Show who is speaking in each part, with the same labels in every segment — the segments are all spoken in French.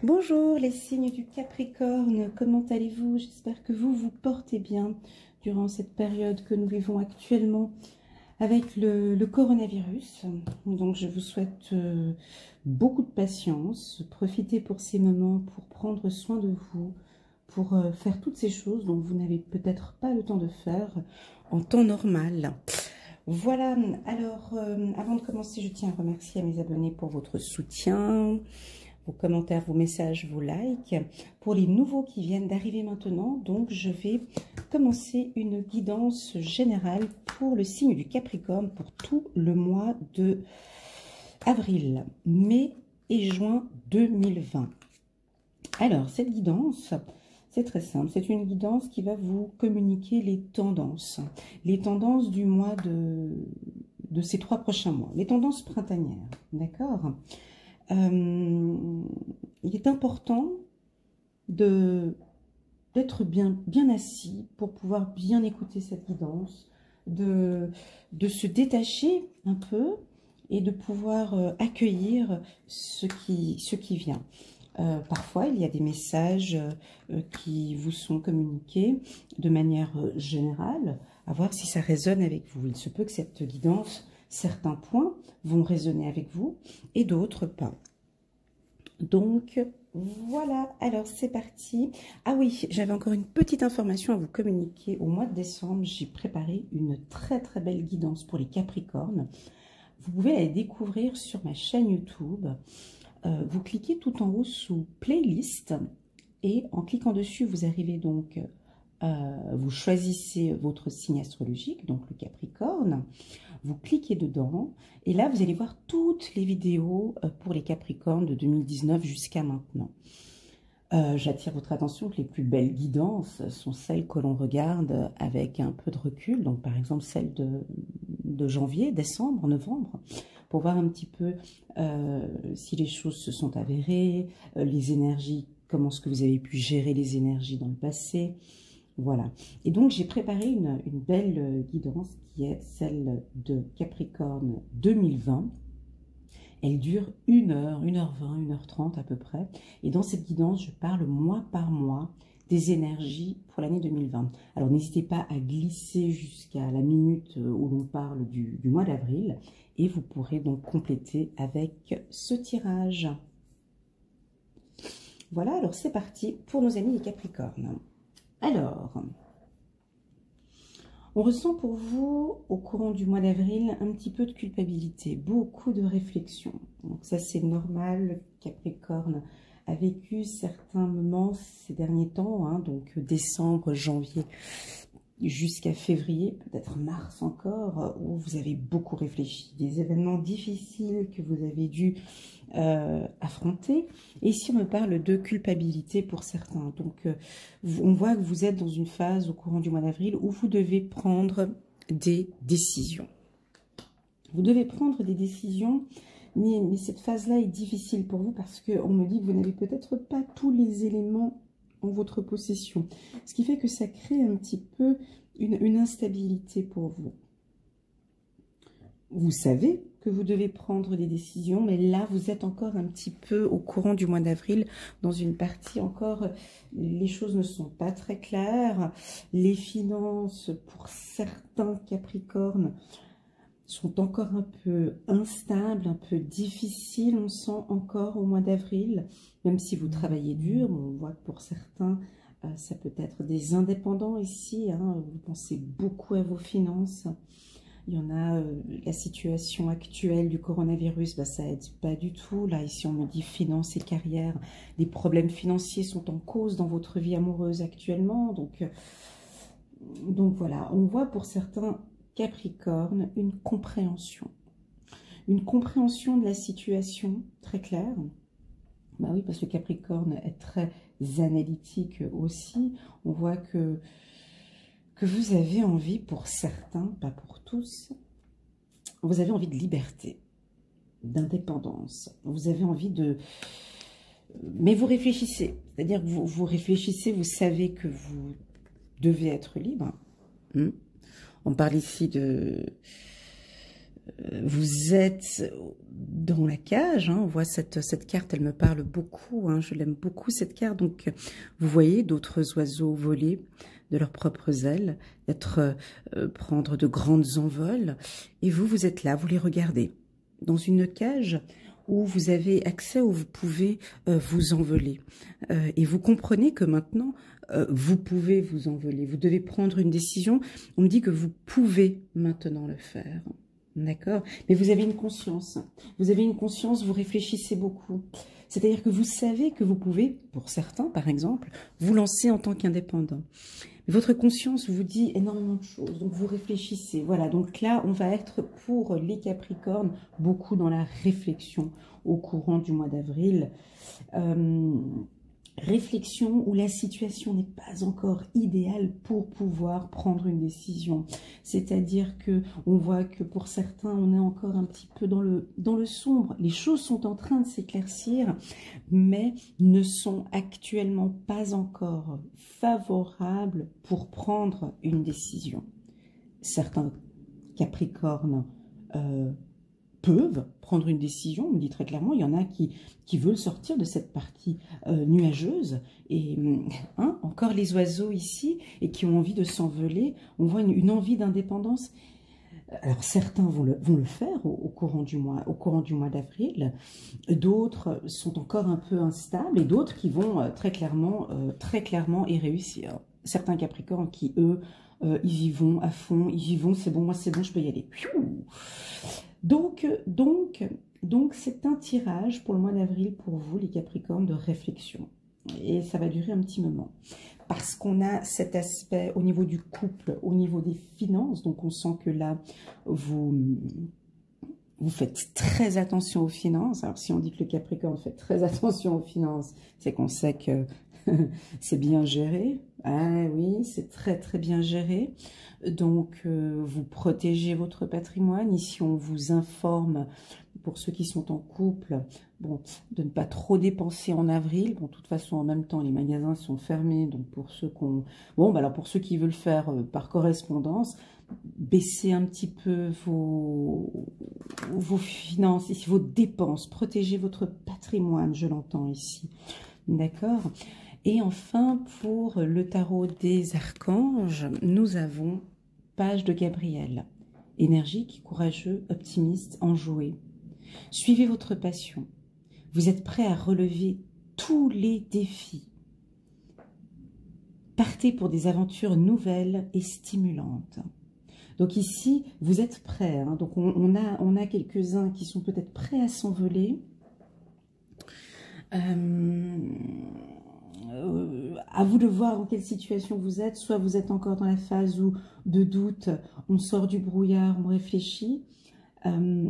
Speaker 1: Bonjour les signes du Capricorne, comment allez-vous? J'espère que vous vous portez bien durant cette période que nous vivons actuellement avec le coronavirus. Donc je vous souhaite beaucoup de patience, profitez pour ces moments pour prendre soin de vous, pour faire toutes ces choses dont vous n'avez peut-être pas le temps de faire en temps normal. Voilà, alors avant de commencer, je tiens à remercier mes abonnés pour votre soutien, vos commentaires, vos messages, vos likes. Pour les nouveaux qui viennent d'arriver maintenant, donc je vais commencer une guidance générale pour le signe du Capricorne pour tout le mois de avril, mai et juin 2020. Alors, cette guidance, c'est très simple. C'est une guidance qui va vous communiquer les tendances du mois de ces 3 prochains mois, les tendances printanières, d'accord? Il est important d'être bien assis pour pouvoir bien écouter cette guidance, de se détacher un peu et de pouvoir accueillir ce qui vient. Parfois, il y a des messages qui vous sont communiqués de manière générale, à voir si ça résonne avec vous. Il se peut que cette guidance, certains points vont résonner avec vous et d'autres pas. Donc, voilà. Alors, c'est parti. Ah oui, j'avais encore une petite information à vous communiquer. Au mois de décembre, j'ai préparé une très très belle guidance pour les Capricornes. Vous pouvez la découvrir sur ma chaîne YouTube. Vous cliquez tout en haut sous playlist et en cliquant dessus, vous arrivez donc, vous choisissez votre signe astrologique, donc le Capricorne. Vous cliquez dedans et là, vous allez voir toutes les vidéos pour les Capricornes de 2019 jusqu'à maintenant. J'attire votre attention que les plus belles guidances sont celles que l'on regarde avec un peu de recul. Donc, par exemple, celle de janvier, décembre, novembre, pour voir un petit peu si les choses se sont avérées, les énergies, comment est-ce que vous avez pu gérer les énergies dans le passé. Voilà. Et donc, j'ai préparé une belle guidance qui est celle de Capricorne 2020. Elle dure 1 heure, 1h20, 1h30 à peu près. Et dans cette guidance, je parle mois par mois des énergies pour l'année 2020. Alors, n'hésitez pas à glisser jusqu'à la minute où l'on parle du mois d'avril. Et vous pourrez donc compléter avec ce tirage. Voilà, alors c'est parti pour nos amis les Capricornes. Alors, on ressent pour vous, au courant du mois d'avril, un petit peu de culpabilité, beaucoup de réflexion. Donc ça, c'est normal. Le Capricorne a vécu certains moments ces derniers temps, hein, donc décembre, janvier, jusqu'à février, peut-être mars encore, où vous avez beaucoup réfléchi. Des événements difficiles que vous avez dû affronter. Et ici, on me parle de culpabilité pour certains. Donc, on voit que vous êtes dans une phase au courant du mois d'avril où vous devez prendre des décisions. Vous devez prendre des décisions, mais cette phase-là est difficile pour vous parce qu'on me dit que vous n'avez peut-être pas tous les éléments en votre possession. Ce qui fait que ça crée un petit peu une instabilité pour vous. Vous savez que vous devez prendre des décisions, mais là, vous êtes encore un petit peu au courant du mois d'avril, dans une partie encore, les choses ne sont pas très claires. Les finances, pour certains Capricornes, sont encore un peu instables, un peu difficiles, on sent encore au mois d'avril, même si vous travaillez dur, on voit que pour certains, ça peut être des indépendants ici, hein, vous pensez beaucoup à vos finances. Il y en a, la situation actuelle du coronavirus, bah, ça aide pas du tout. Là, ici, on me dit finances et carrière. Les problèmes financiers sont en cause dans votre vie amoureuse actuellement. Donc voilà, on voit pour certains Capricornes une compréhension. Une compréhension de la situation très claire. Bah oui, parce que le Capricorne est très analytique aussi. On voit que vous avez envie, pour certains, pas pour tous, vous avez envie de liberté, d'indépendance. Vous avez envie de... Mais vous réfléchissez. C'est-à-dire que vous réfléchissez, vous savez que vous devez être libre. On parle ici vous êtes dans la cage, hein, on voit cette carte, elle me parle beaucoup, hein, je l'aime beaucoup cette carte, donc vous voyez d'autres oiseaux voler de leurs propres ailes, prendre de grandes envols, et vous êtes là, vous les regardez, dans une cage où vous avez accès, où vous pouvez vous envoler. Et vous comprenez que maintenant, vous pouvez vous envoler, vous devez prendre une décision, on me dit que vous pouvez maintenant le faire. D'accord? Mais vous avez une conscience. Vous avez une conscience, vous réfléchissez beaucoup. C'est-à-dire que vous savez que vous pouvez, pour certains par exemple, vous lancer en tant qu'indépendant. Votre conscience vous dit énormément de choses, donc vous réfléchissez. Voilà, donc là, on va être pour les Capricornes beaucoup dans la réflexion au courant du mois d'avril. Réflexion où la situation n'est pas encore idéale pour pouvoir prendre une décision. C'est-à-dire que on voit que pour certains, on est encore un petit peu dans le sombre. Les choses sont en train de s'éclaircir, mais ne sont actuellement pas encore favorables pour prendre une décision. Certains Capricornes peuvent prendre une décision, on me dit très clairement, il y en a qui veulent sortir de cette partie nuageuse, et hein, encore les oiseaux ici, et qui ont envie de s'envoler, on voit une envie d'indépendance. Alors certains vont le faire au courant du mois d'avril, d'autres sont encore un peu instables, et d'autres qui vont très clairement y réussir. Certains Capricornes qui, eux, ils y vont à fond, ils y vont, c'est bon, moi c'est bon, je peux y aller. Donc c'est un tirage pour le mois d'avril pour vous, les Capricornes, de réflexion. Et ça va durer un petit moment. Parce qu'on a cet aspect au niveau du couple, au niveau des finances. Donc on sent que là, vous faites très attention aux finances. Alors si on dit que le Capricorne fait très attention aux finances, c'est qu'on sait que c'est bien géré. Ah oui, c'est très très bien géré. Donc vous protégez votre patrimoine. Ici on vous informe, pour ceux qui sont en couple, bon, de ne pas trop dépenser en avril. Bon, de toute façon, en même temps, les magasins sont fermés. Donc pour ceux alors pour ceux qui veulent faire par correspondance, baissez un petit peu vos finances, ici, vos dépenses. Protégez votre patrimoine, je l'entends ici. D'accord? Et enfin, pour le tarot des archanges, nous avons page de Gabriel. Énergique, courageux, optimiste, enjoué. Suivez votre passion. Vous êtes prêt à relever tous les défis. Partez pour des aventures nouvelles et stimulantes. Donc ici, vous êtes prêts. Hein. Donc on a quelques-uns qui sont peut-être prêts à s'envoler. À vous de voir dans quelle situation vous êtes. Soit vous êtes encore dans la phase de doute, on sort du brouillard, on réfléchit.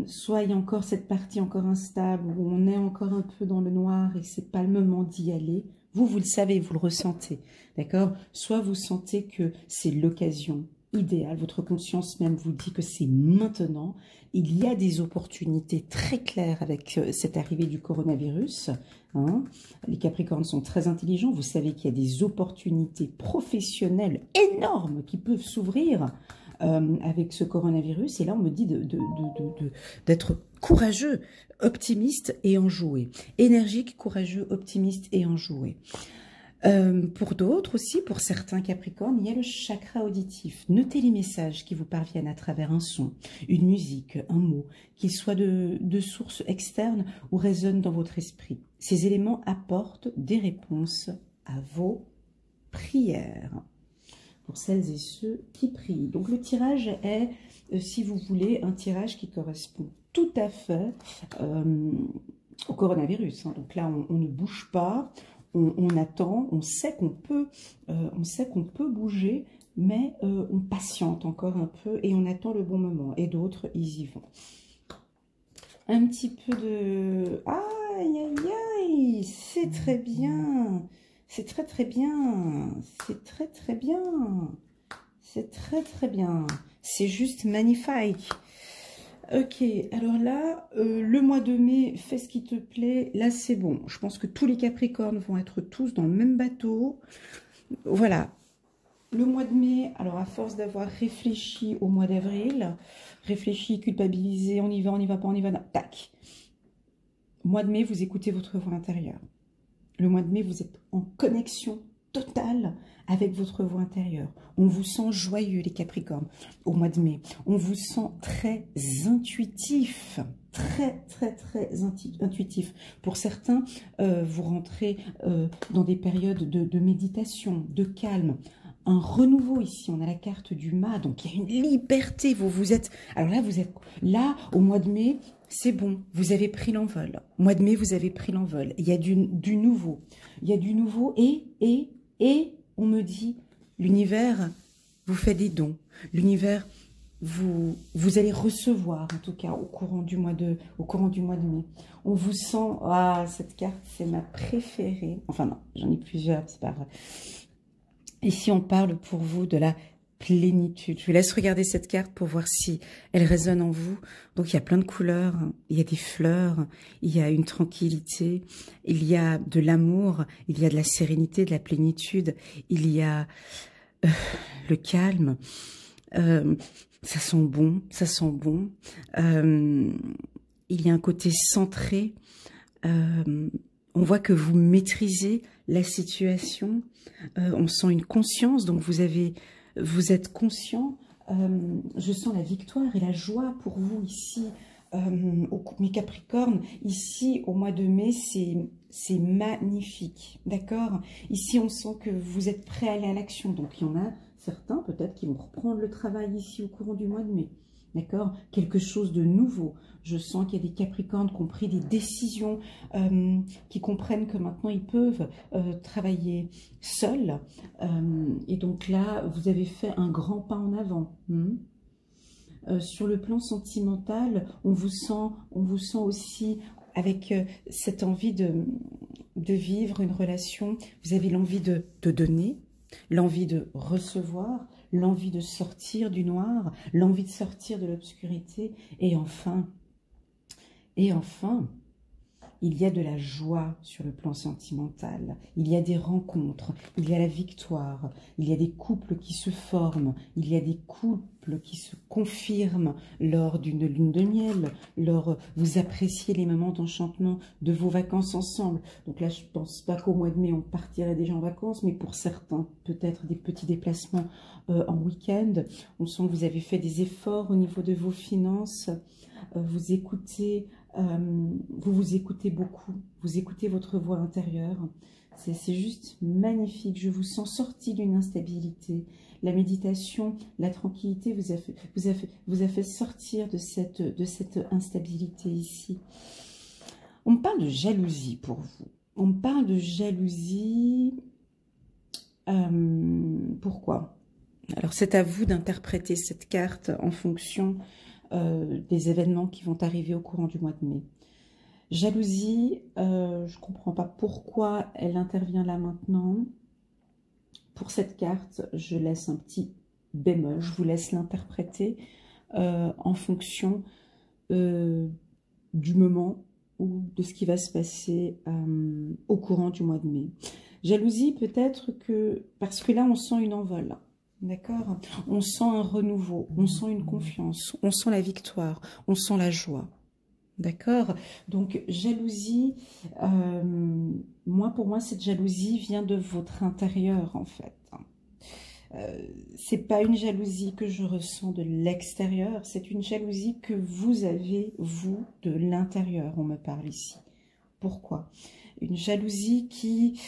Speaker 1: Soit il y a encore cette partie encore instable où on est encore un peu dans le noir et c'est pas le moment d'y aller. Vous le savez, vous le ressentez, d'accord? Soit vous sentez que c'est l'occasion idéale, votre conscience même vous dit que c'est maintenant. Il y a des opportunités très claires avec cette arrivée du coronavirus. Hein. Les Capricornes sont très intelligents, vous savez qu'il y a des opportunités professionnelles énormes qui peuvent s'ouvrir avec ce coronavirus. Et là, on me dit d'être courageux, optimiste et enjoué. Énergique, courageux, optimiste et enjoué. Pour d'autres aussi, pour certains Capricornes, il y a le chakra auditif. Notez les messages qui vous parviennent à travers un son, une musique, un mot, qu'ils soient de source externe ou résonnent dans votre esprit. Ces éléments apportent des réponses à vos prières. Pour celles et ceux qui prient. Donc le tirage est, si vous voulez, un tirage qui correspond tout à fait au coronavirus. Hein. Donc là, on ne bouge pas, on attend, on sait qu'on peut bouger, mais on patiente encore un peu et on attend le bon moment. Et d'autres, ils y vont. Un petit peu de... Aïe, aïe, aïe, c'est très bien. C'est très très bien, c'est très très bien, c'est très très bien, c'est juste magnifique. Ok, alors là, le mois de mai, fais ce qui te plaît, là c'est bon. Je pense que tous les Capricornes vont être tous dans le même bateau. Voilà, Le mois de mai, alors à force d'avoir réfléchi au mois d'avril, réfléchi, culpabilisé, on y va pas, on y va, tac. Mois de mai, vous écoutez votre voix intérieure. Le mois de mai, vous êtes en connexion totale avec votre voix intérieure. On vous sent joyeux, les Capricornes, au mois de mai. On vous sent très intuitif, très intuitif. Pour certains, vous rentrez dans des périodes de méditation, de calme. Un renouveau ici, on a la carte du mât, donc il y a une liberté. Vous êtes, alors là, vous êtes là au mois de mai. C'est bon, vous avez pris l'envol. Au mois de mai, vous avez pris l'envol. Il y a du nouveau. Il y a du nouveau et on me dit, l'univers vous fait des dons. L'univers, vous allez recevoir, en tout cas, au courant du mois de mai. On vous sent, ah, cette carte, c'est ma préférée. Enfin non, j'en ai plusieurs, c'est pas vrai. Ici, on parle pour vous de la plénitude. Je vous laisse regarder cette carte pour voir si elle résonne en vous. Donc, il y a plein de couleurs, il y a des fleurs, il y a une tranquillité, il y a de l'amour, il y a de la sérénité, de la plénitude, il y a le calme. Ça sent bon, ça sent bon. Il y a un côté centré. On voit que vous maîtrisez la situation. On sent une conscience, donc vous êtes conscient. Je sens la victoire et la joie pour vous ici, mes Capricornes. Ici, au mois de mai, c'est magnifique, d'accord? Ici, on sent que vous êtes prêts à aller à l'action. Donc, il y en a certains, peut-être, qui vont reprendre le travail ici au courant du mois de mai. D'accord? Quelque chose de nouveau. Je sens qu'il y a des Capricornes qui ont pris des décisions, qui comprennent que maintenant ils peuvent travailler seuls. Et donc là, vous avez fait un grand pas en avant. Sur le plan sentimental, on vous sent aussi avec cette envie de vivre une relation. Vous avez l'envie de donner, l'envie de recevoir, l'envie de sortir du noir, l'envie de sortir de l'obscurité. Et enfin, il y a de la joie sur le plan sentimental. Il y a des rencontres, il y a la victoire, il y a des couples qui se forment, il y a des couples qui se confirment lors d'une lune de miel, vous appréciez les moments d'enchantement de vos vacances ensemble. Donc là, je ne pense pas qu'au mois de mai, on partirait déjà en vacances, mais pour certains, peut-être des petits déplacements en week-end. On sent que vous avez fait des efforts au niveau de vos finances. Vous écoutez beaucoup, vous écoutez votre voix intérieure, c'est juste magnifique. Je vous sens sorti d'une instabilité. La méditation, la tranquillité vous a fait sortir de cette instabilité ici. On me parle de jalousie pour vous. On me parle de jalousie. Pourquoi? Alors c'est à vous d'interpréter cette carte en fonction des événements qui vont arriver au courant du mois de mai. Jalousie, je ne comprends pas pourquoi elle intervient là maintenant. Pour cette carte, je laisse un petit bémol, je vous laisse l'interpréter en fonction du moment ou de ce qui va se passer au courant du mois de mai. Jalousie peut-être que, parce que là on sent une envol. D'accord? On sent un renouveau, on sent une confiance, on sent la victoire, on sent la joie. D'accord? Donc, jalousie, pour moi, cette jalousie vient de votre intérieur, en fait. C'est pas une jalousie que je ressens de l'extérieur, c'est une jalousie que vous avez, vous, de l'intérieur, on me parle ici. Pourquoi? Une jalousie qui...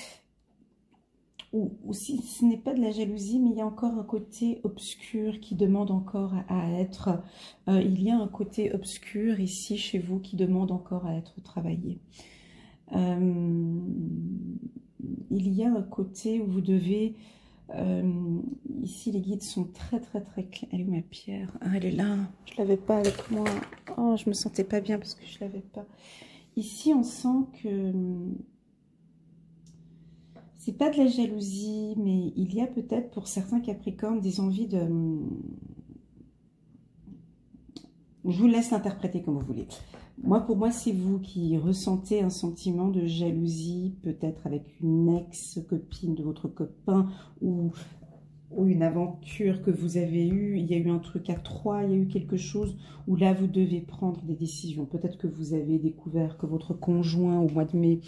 Speaker 1: ou si ce n'est pas de la jalousie, mais il y a encore un côté obscur qui demande encore à être... il y a un côté obscur ici chez vous qui demande encore à être travaillé. Il y a un côté où vous devez... ici, les guides sont très clairs. Elle est où ma pierre? Ah, elle est là. Je ne l'avais pas avec moi. Oh, je me sentais pas bien parce que je ne l'avais pas. Ici, on sent que... c'est pas de la jalousie, mais il y a peut-être pour certains Capricornes des envies de... Je vous laisse l'interpréter comme vous voulez. Pour moi, c'est vous qui ressentez un sentiment de jalousie, peut-être avec une ex-copine de votre copain, ou ou une aventure que vous avez eue, il y a eu un truc à trois, il y a eu quelque chose où là vous devez prendre des décisions. Peut-être que vous avez découvert que votre conjoint au mois de mai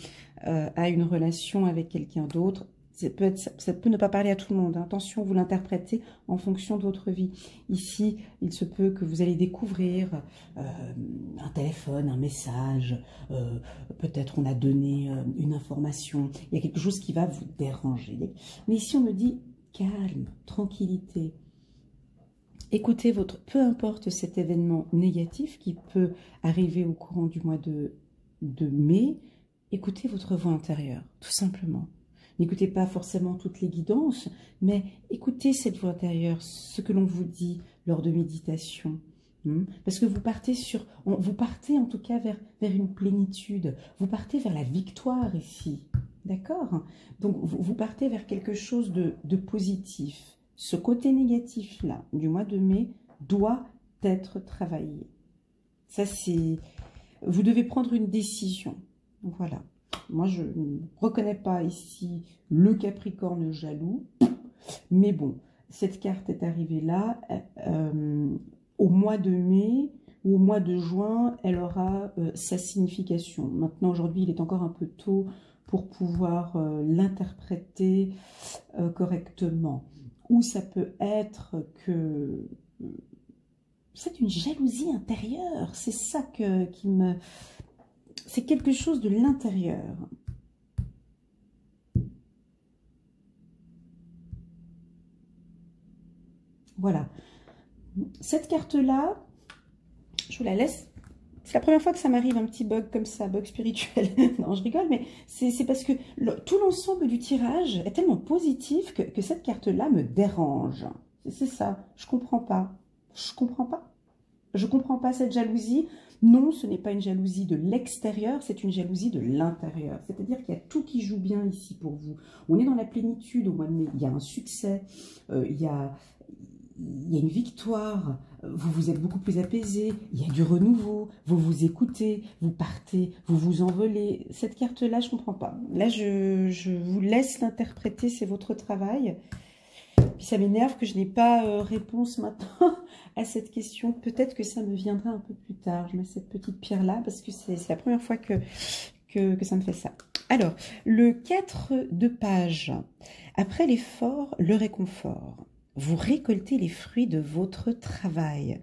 Speaker 1: a une relation avec quelqu'un d'autre. Ça peut ne pas parler à tout le monde. Hein. Attention, vous l'interprétez en fonction de votre vie. Ici, il se peut que vous allez découvrir un téléphone, un message, peut-être on a donné une information. Il y a quelque chose qui va vous déranger. Mais ici, on me dit calme, tranquillité. Écoutez peu importe cet événement négatif qui peut arriver au courant du mois de mai, écoutez votre voix intérieure, tout simplement. N'écoutez pas forcément toutes les guidances, mais écoutez cette voix intérieure, ce que l'on vous dit lors de méditation. Parce que vous partez en tout cas vers une plénitude, vous partez vers la victoire ici, d'accord? Donc vous partez vers quelque chose de positif. Ce côté négatif-là, du mois de mai, doit être travaillé. Ça, c'est... Vous devez prendre une décision, voilà. Moi, je ne reconnais pas ici le Capricorne jaloux. Mais bon, cette carte est arrivée là. Au mois de mai ou au mois de juin, elle aura sa signification. Maintenant, aujourd'hui, il est encore un peu tôt pour pouvoir l'interpréter correctement. Ou ça peut être que... C'est une jalousie intérieure. C'est ça qui me... C'est quelque chose de l'intérieur. Voilà. Cette carte-là, je vous la laisse. C'est la première fois que ça m'arrive un petit bug comme ça, bug spirituel. Non, je rigole, mais c'est parce que tout l'ensemble du tirage est tellement positif que cette carte-là me dérange. C'est ça. Je comprends pas. Je comprends pas. Je comprends pas cette jalousie. Non, ce n'est pas une jalousie de l'extérieur, c'est une jalousie de l'intérieur. C'est-à-dire qu'il y a tout qui joue bien ici pour vous. On est dans la plénitude au mois de mai. Il y a un succès, il y a une victoire, vous êtes beaucoup plus apaisé, il y a du renouveau, vous vous écoutez, vous partez, vous vous envolez. Cette carte-là, je ne comprends pas. Là, je vous laisse l'interpréter, c'est votre travail. Puis ça m'énerve que je n'ai pas réponse maintenant à cette question. Peut-être que ça me viendra un peu plus tard. Je mets cette petite pierre-là parce que c'est la première fois que ça me fait ça. Alors, le 4 de page. Après l'effort, le réconfort. Vous récoltez les fruits de votre travail.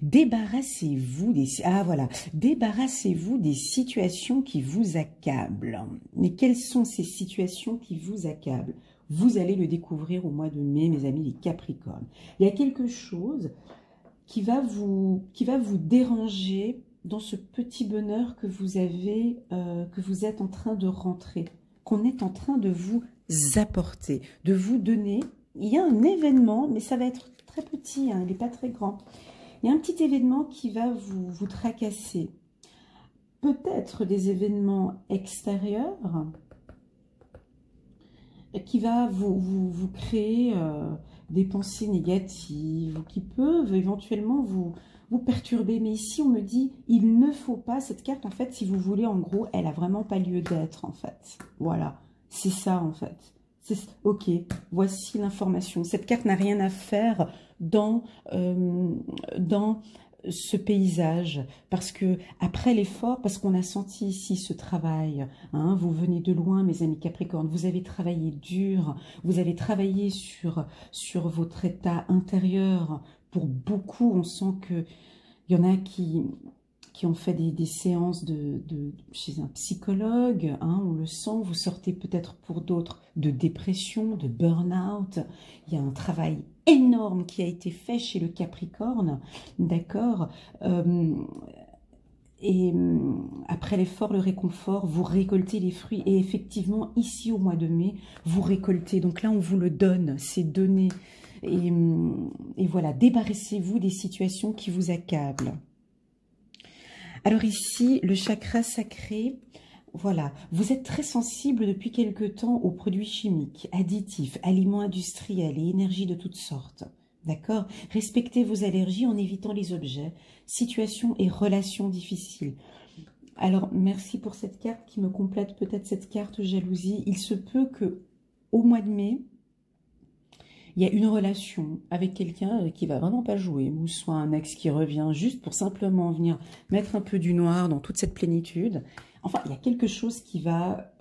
Speaker 1: Débarrassez-vous débarrassez-vous des situations qui vous accablent. Mais quelles sont ces situations qui vous accablent? Vous allez le découvrir au mois de mai, mes amis les Capricornes. Il y a quelque chose qui va vous déranger dans ce petit bonheur que vous avez, que vous êtes en train de rentrer, qu'on est en train de vous apporter, de vous donner. Il y a un événement, mais ça va être très petit, hein, il n'est pas très grand. Il y a un petit événement qui va vous tracasser. Peut-être des événements extérieurs qui va vous créer des pensées négatives, qui peuvent éventuellement vous perturber. Mais ici, on me dit, il ne faut pas, cette carte, en fait, si vous voulez, en gros, elle a vraiment pas lieu d'être, en fait. Voilà, c'est ça, en fait. Ok, voici l'information. Cette carte n'a rien à faire dans ce paysage, parce que après l'effort, parce qu'on a senti ici ce travail, hein, vous venez de loin, mes amis Capricorne, vous avez travaillé dur, vous avez travaillé sur votre état intérieur. Pour beaucoup, on sent que il y en a qui ont fait des séances chez un psychologue, hein, on le sent, vous sortez peut-être pour d'autres de dépression, de burn-out. Il y a un travail énorme qui a été fait chez le Capricorne, d'accord, et après l'effort, le réconfort, vous récoltez les fruits. Et effectivement, ici au mois de mai, vous récoltez. Donc là, on vous le donne, c'est donné. Et voilà, débarrassez-vous des situations qui vous accablent. Alors ici, le chakra sacré, voilà, vous êtes très sensible depuis quelque temps aux produits chimiques, additifs, aliments industriels et énergies de toutes sortes. D'accord? Respectez vos allergies en évitant les objets, situations et relations difficiles. Alors, merci pour cette carte qui me complète peut-être cette carte jalousie. Il se peut que au mois de mai, Il y a une relation avec quelqu'un qui va vraiment pas jouer, ou soit un ex qui revient juste pour simplement venir mettre un peu du noir dans toute cette plénitude. Enfin, il y a quelque chose qui va,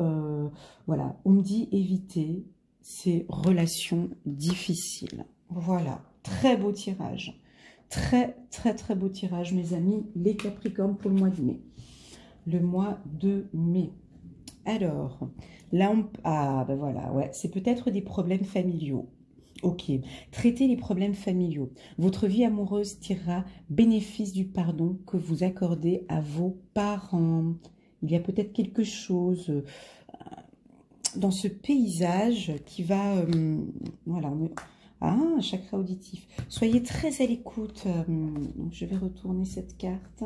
Speaker 1: voilà, on me dit éviter ces relations difficiles. Voilà, très beau tirage. Très, très, très beau tirage, mes amis, les Capricornes pour le mois de mai. Le mois de mai. Alors, là, ah, ben voilà, ouais, c'est peut-être des problèmes familiaux. Ok, traitez les problèmes familiaux. Votre vie amoureuse tirera bénéfice du pardon que vous accordez à vos parents. Il y a peut-être quelque chose dans ce paysage qui va... voilà, ah, chakra auditif. Soyez très à l'écoute. Je vais retourner cette carte.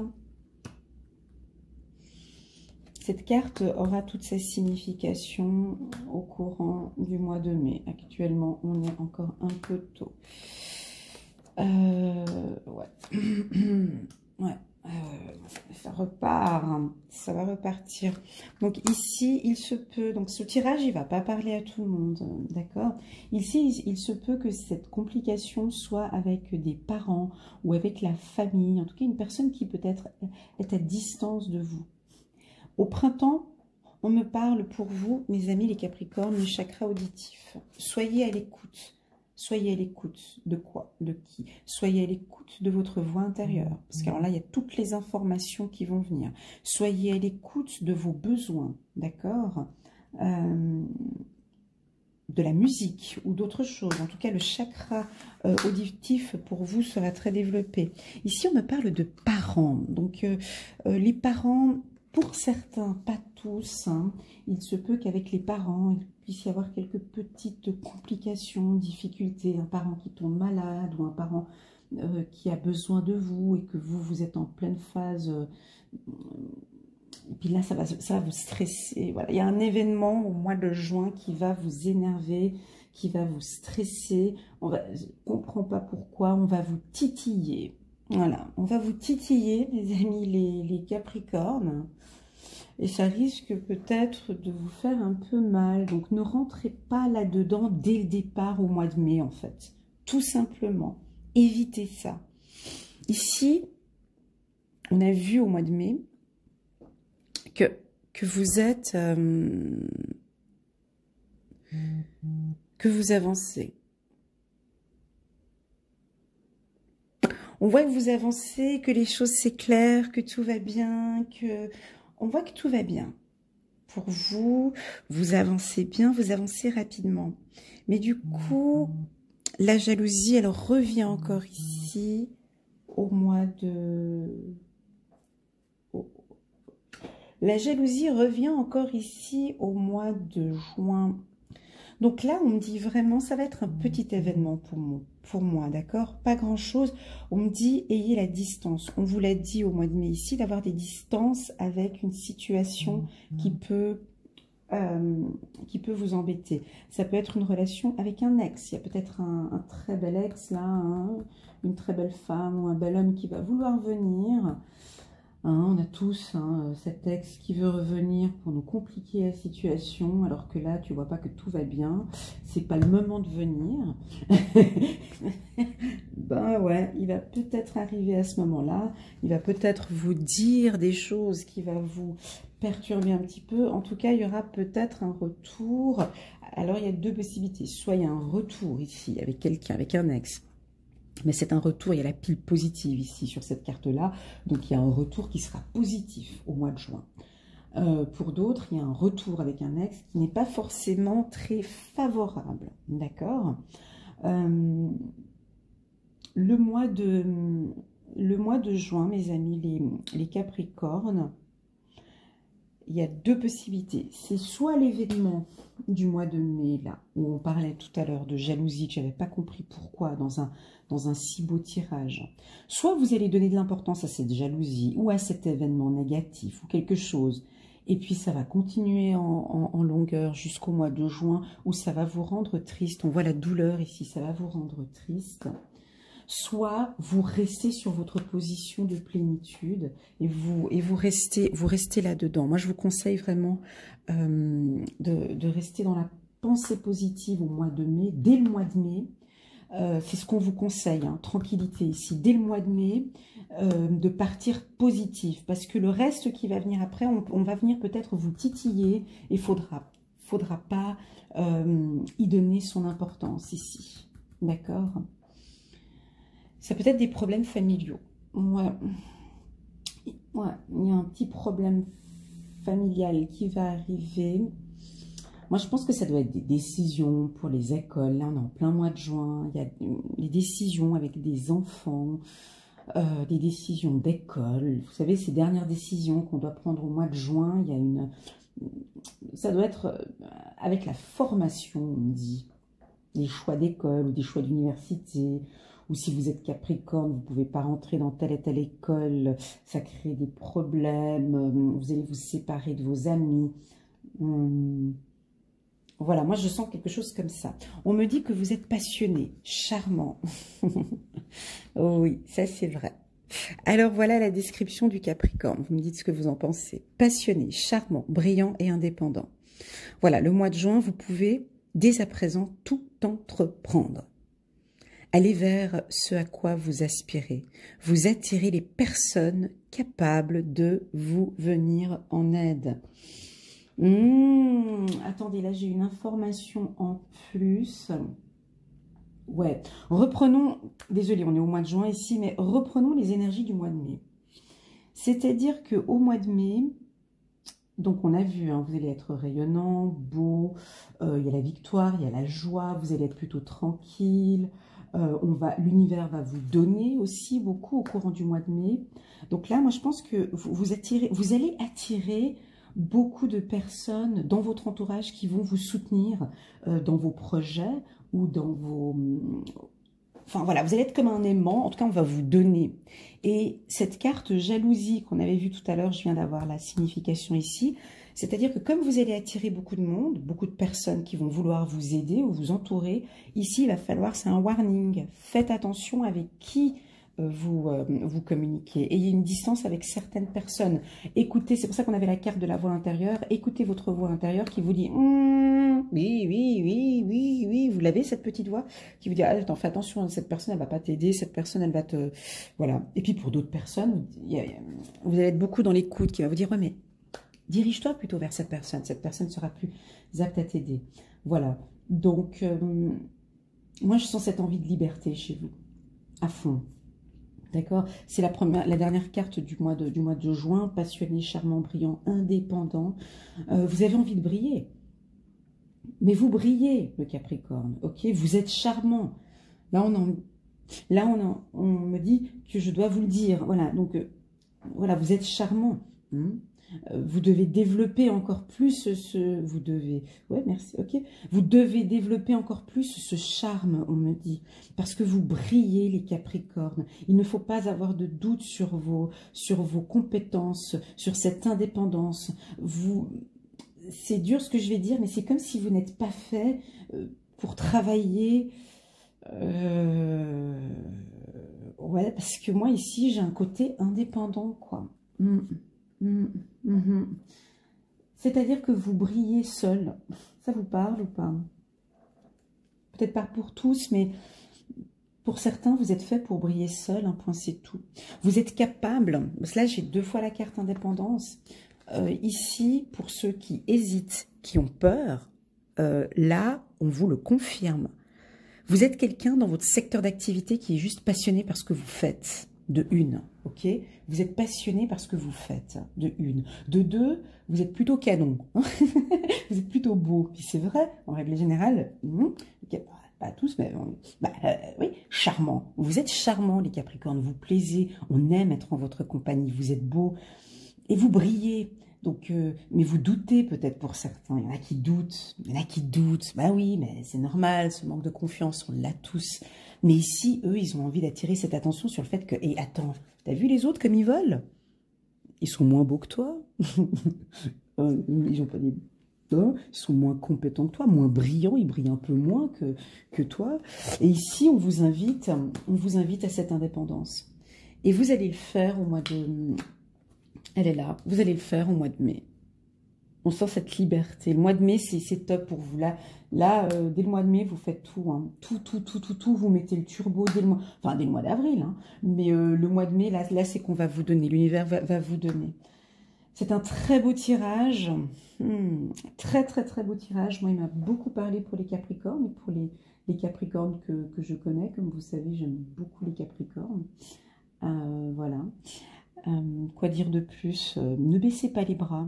Speaker 1: Cette carte aura toute sa signification au courant du mois de mai. Actuellement, on est encore un peu tôt. Ouais. Ouais. Ça repart, hein. Ça va repartir. Donc ici, il se peut, donc ce tirage, il ne va pas parler à tout le monde, d'accord? Ici, il se peut que cette complication soit avec des parents ou avec la famille, en tout cas une personne qui peut-être est à distance de vous. Au printemps, on me parle pour vous, mes amis les Capricornes, le chakra auditif. Soyez à l'écoute. Soyez à l'écoute de quoi? De qui? Soyez à l'écoute de votre voix intérieure. Parce qu'alors là, il y a toutes les informations qui vont venir. Soyez à l'écoute de vos besoins, d'accord? De la musique ou d'autres choses. En tout cas, le chakra auditif pour vous sera très développé. Ici, on me parle de parents. Donc, les parents... Pour certains, pas tous, hein, il se peut qu'avec les parents, il puisse y avoir quelques petites complications, difficultés. Un parent qui tombe malade ou un parent qui a besoin de vous et que vous êtes en pleine phase. Et puis là, ça va vous stresser. Voilà. Il y a un événement au mois de juin qui va vous énerver, qui va vous stresser. Je ne comprends pas pourquoi, on va vous titiller. Voilà, on va vous titiller, mes amis, les Capricornes. Et ça risque peut-être de vous faire un peu mal. Donc, ne rentrez pas là-dedans dès le départ au mois de mai, en fait. Tout simplement. Évitez ça. Ici, on a vu au mois de mai que vous êtes... que vous avancez. On voit que vous avancez, que les choses s'éclairent, que tout va bien, que... On voit que tout va bien. Pour vous, vous avancez bien, vous avancez rapidement. Mais du coup, la jalousie, elle revient encore ici au mois de... La jalousie revient encore ici au mois de juin. Donc là, on me dit vraiment, ça va être un petit événement pour moi, d'accord? Pas grand-chose. On me dit, ayez la distance. On vous l'a dit au mois de mai ici, d'avoir des distances avec une situation qui peut vous embêter. Ça peut être une relation avec un ex. Il y a peut-être un très bel ex là, hein, une très belle femme ou un bel homme qui va vouloir venir. Hein, on a tous cet ex qui veut revenir pour nous compliquer la situation, alors que là, tu vois pas que tout va bien. C'est pas le moment de venir. Ben ouais, il va peut-être arriver à ce moment-là. Il va peut-être vous dire des choses qui va vous perturber un petit peu. En tout cas, il y aura peut-être un retour. Alors, il y a deux possibilités. Soit il y a un retour ici avec quelqu'un, avec un ex. Mais c'est un retour, il y a la pile positive ici sur cette carte-là. Donc, il y a un retour qui sera positif au mois de juin. Pour d'autres, il y a un retour avec un ex qui n'est pas forcément très favorable. D'accord? Le mois de juin, mes amis, les Capricornes, il y a deux possibilités. C'est soit l'événement du mois de mai, là, où on parlait tout à l'heure de jalousie, que je n'avais pas compris pourquoi dans un si beau tirage. Soit vous allez donner de l'importance à cette jalousie ou à cet événement négatif ou quelque chose. Et puis ça va continuer en longueur jusqu'au mois de juin où ça va vous rendre triste. On voit la douleur ici, ça va vous rendre triste. Soit vous restez sur votre position de plénitude et vous restez là-dedans. Moi, je vous conseille vraiment de rester dans la pensée positive au mois de mai, dès le mois de mai, c'est ce qu'on vous conseille, hein, tranquillité ici, dès le mois de mai, de partir positif, parce que le reste qui va venir après, on va venir peut-être vous titiller, et faudra pas y donner son importance ici, d'accord? Ça peut être des problèmes familiaux, ouais, ouais, il y a un petit problème familial qui va arriver. Moi, je pense que ça doit être des décisions pour les écoles. Là, on est en plein mois de juin. Il y a des décisions avec des enfants, des décisions d'école. Vous savez, ces dernières décisions qu'on doit prendre au mois de juin, il y a une... Ça doit être avec la formation, on dit. Des choix d'école ou des choix d'université. Ou si vous êtes Capricorne, vous ne pouvez pas rentrer dans telle et telle école. Ça crée des problèmes. Vous allez vous séparer de vos amis. Voilà, moi je sens quelque chose comme ça. On me dit que vous êtes passionné, charmant. Oh oui, ça c'est vrai. Alors voilà la description du Capricorne. Vous me dites ce que vous en pensez. Passionné, charmant, brillant et indépendant. Voilà, le mois de juin, vous pouvez dès à présent tout entreprendre. Allez vers ce à quoi vous aspirez. Vous attirez les personnes capables de vous venir en aide. Attendez, là j'ai une information en plus. Ouais, reprenons, désolé, on est au mois de juin ici, mais reprenons les énergies du mois de mai. C'est-à-dire qu'au mois de mai, donc on a vu, hein, vous allez être rayonnant, beau, il y a la victoire, il y a la joie, vous allez être plutôt tranquille, l'univers va vous donner aussi beaucoup au courant du mois de mai. Donc là, moi je pense que vous allez attirer beaucoup de personnes dans votre entourage qui vont vous soutenir dans vos projets ou dans vos... Enfin voilà, vous allez être comme un aimant, en tout cas on va vous donner. Et cette carte jalousie qu'on avait vue tout à l'heure, je viens d'avoir la signification ici, c'est-à-dire que comme vous allez attirer beaucoup de monde, beaucoup de personnes qui vont vouloir vous aider ou vous entourer, ici il va falloir, c'est un warning, faites attention avec qui vous communiquez. Et il y a une distance avec certaines personnes. Écoutez, c'est pour ça qu'on avait la carte de la voix intérieure. Écoutez votre voix intérieure qui vous dit oui, oui, oui, oui, oui. Vous l'avez, cette petite voix qui vous dit attends, fais attention, cette personne, elle va pas t'aider, cette personne, elle va te... Voilà. Et puis pour d'autres personnes, vous allez être beaucoup dans l'écoute qui va vous dire ouais, mais dirige-toi plutôt vers cette personne. Cette personne sera plus apte à t'aider. Voilà. Donc, moi, je sens cette envie de liberté chez vous, à fond. D'accord? C'est la dernière carte du mois de juin, passionné, charmant, brillant, indépendant. Vous avez envie de briller. Mais vous brillez, le Capricorne, ok? Vous êtes charmant. Là, on me dit que je dois vous le dire. Voilà, donc, voilà, vous êtes charmant. Vous devez développer encore plus ouais, merci, ok. Vous devez développer encore plus ce charme, on me dit, parce que vous brillez, les Capricornes. Il ne faut pas avoir de doute sur vos compétences, sur cette indépendance. C'est dur ce que je vais dire, mais c'est comme si vous n'êtes pas fait pour travailler. Ouais, parce que moi ici, j'ai un côté indépendant, quoi. C'est-à-dire que vous brillez seul. Ça vous parle ou pas? Peut-être pas pour tous, mais pour certains, vous êtes fait pour briller seul, un point c'est tout. Vous êtes capable, parce que là j'ai 2 fois la carte indépendance. Ici, pour ceux qui hésitent, qui ont peur, là, on vous le confirme. Vous êtes quelqu'un dans votre secteur d'activité qui est juste passionné par ce que vous faites. De 1, ok? Vous êtes passionné par ce que vous faites, de 1. De 2, vous êtes plutôt canon. Vous êtes plutôt beau. Puis c'est vrai, en règle générale, pas tous, mais oui, charmant. Vous êtes charmant, les Capricornes. Vous plaisez. On aime être en votre compagnie. Vous êtes beau. Et vous brillez. Donc, mais vous doutez peut-être pour certains. Il y en a qui doutent. Il y en a qui doutent. Bah oui, mais c'est normal, ce manque de confiance, on l'a tous. Mais ici, eux, ils ont envie d'attirer cette attention sur le fait que... Et attends, t'as vu les autres comme ils volent? Ils sont moins beaux que toi. Ils ont pas des... Ils sont moins compétents que toi, moins brillants, ils brillent un peu moins que toi. Et ici, on vous invite à cette indépendance. Et vous allez le faire au mois de... Elle est là. Vous allez le faire au mois de mai. On sent cette liberté. Le mois de mai, c'est top pour vous. Dès le mois de mai, vous faites tout, hein. Tout. Vous mettez le turbo dès le mois d'avril. Hein. Mais le mois de mai, là c'est qu'on va vous donner. L'univers va vous donner. C'est un très beau tirage. Très beau tirage. Moi, il m'a beaucoup parlé pour les Capricornes et pour les Capricornes que je connais. Comme vous savez, j'aime beaucoup les Capricornes. Voilà. Quoi dire de plus? Ne baissez pas les bras.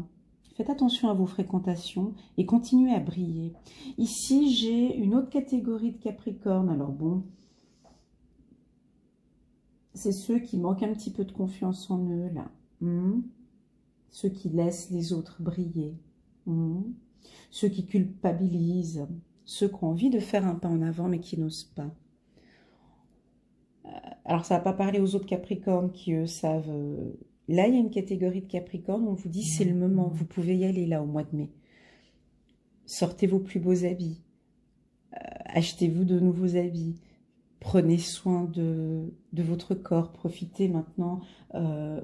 Speaker 1: Faites attention à vos fréquentations et continuez à briller. Ici, j'ai une autre catégorie de Capricorne. Alors bon, c'est ceux qui manquent un petit peu de confiance en eux, là. Ceux qui laissent les autres briller. Ceux qui culpabilisent. Ceux qui ont envie de faire un pas en avant, mais qui n'osent pas. Alors, ça ne va pas parler aux autres Capricornes qui, eux, savent... Là, il y a une catégorie de Capricorne où on vous dit c'est le moment, vous pouvez y aller là au mois de mai. Sortez vos plus beaux habits, achetez-vous de nouveaux habits, prenez soin de votre corps, profitez maintenant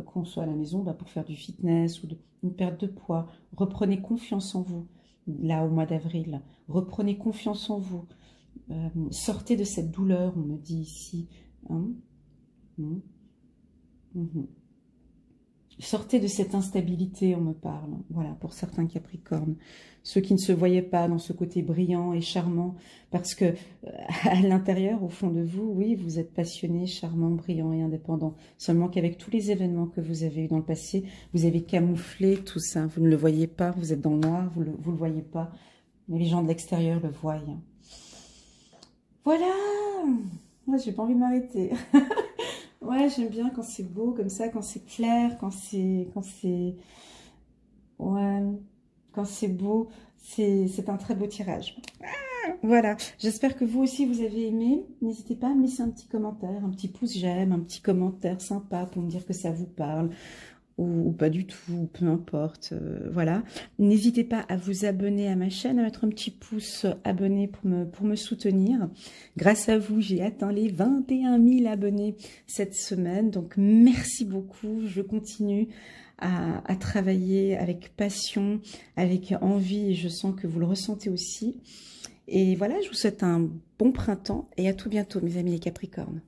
Speaker 1: qu'on soit à la maison pour faire du fitness ou une perte de poids. Reprenez confiance en vous là au mois d'avril, reprenez confiance en vous, sortez de cette douleur, on me dit ici. Hein. Sortez de cette instabilité, on me parle. Voilà, pour certains Capricornes. Ceux qui ne se voyaient pas dans ce côté brillant et charmant. Parce que à l'intérieur, au fond de vous, oui, vous êtes passionné, charmant, brillant et indépendant. Seulement qu'avec tous les événements que vous avez eus dans le passé, vous avez camouflé tout ça. Vous ne le voyez pas, vous êtes dans le noir, vous le voyez pas. Mais les gens de l'extérieur le voient. Voilà. Moi, j'ai pas envie de m'arrêter. Ouais, j'aime bien quand c'est beau comme ça, quand c'est clair, quand c'est beau, c'est un très beau tirage. Voilà, j'espère que vous aussi vous avez aimé. N'hésitez pas à me laisser un petit commentaire, un petit pouce j'aime, un petit commentaire sympa pour me dire que ça vous parle. Ou pas du tout, peu importe, voilà. N'hésitez pas à vous abonner à ma chaîne, à mettre un petit pouce abonné pour me soutenir. Grâce à vous, j'ai atteint les 21 000 abonnés cette semaine, donc merci beaucoup. Je continue à travailler avec passion, avec envie, et je sens que vous le ressentez aussi. Et voilà, je vous souhaite un bon printemps et à tout bientôt, mes amis les Capricornes.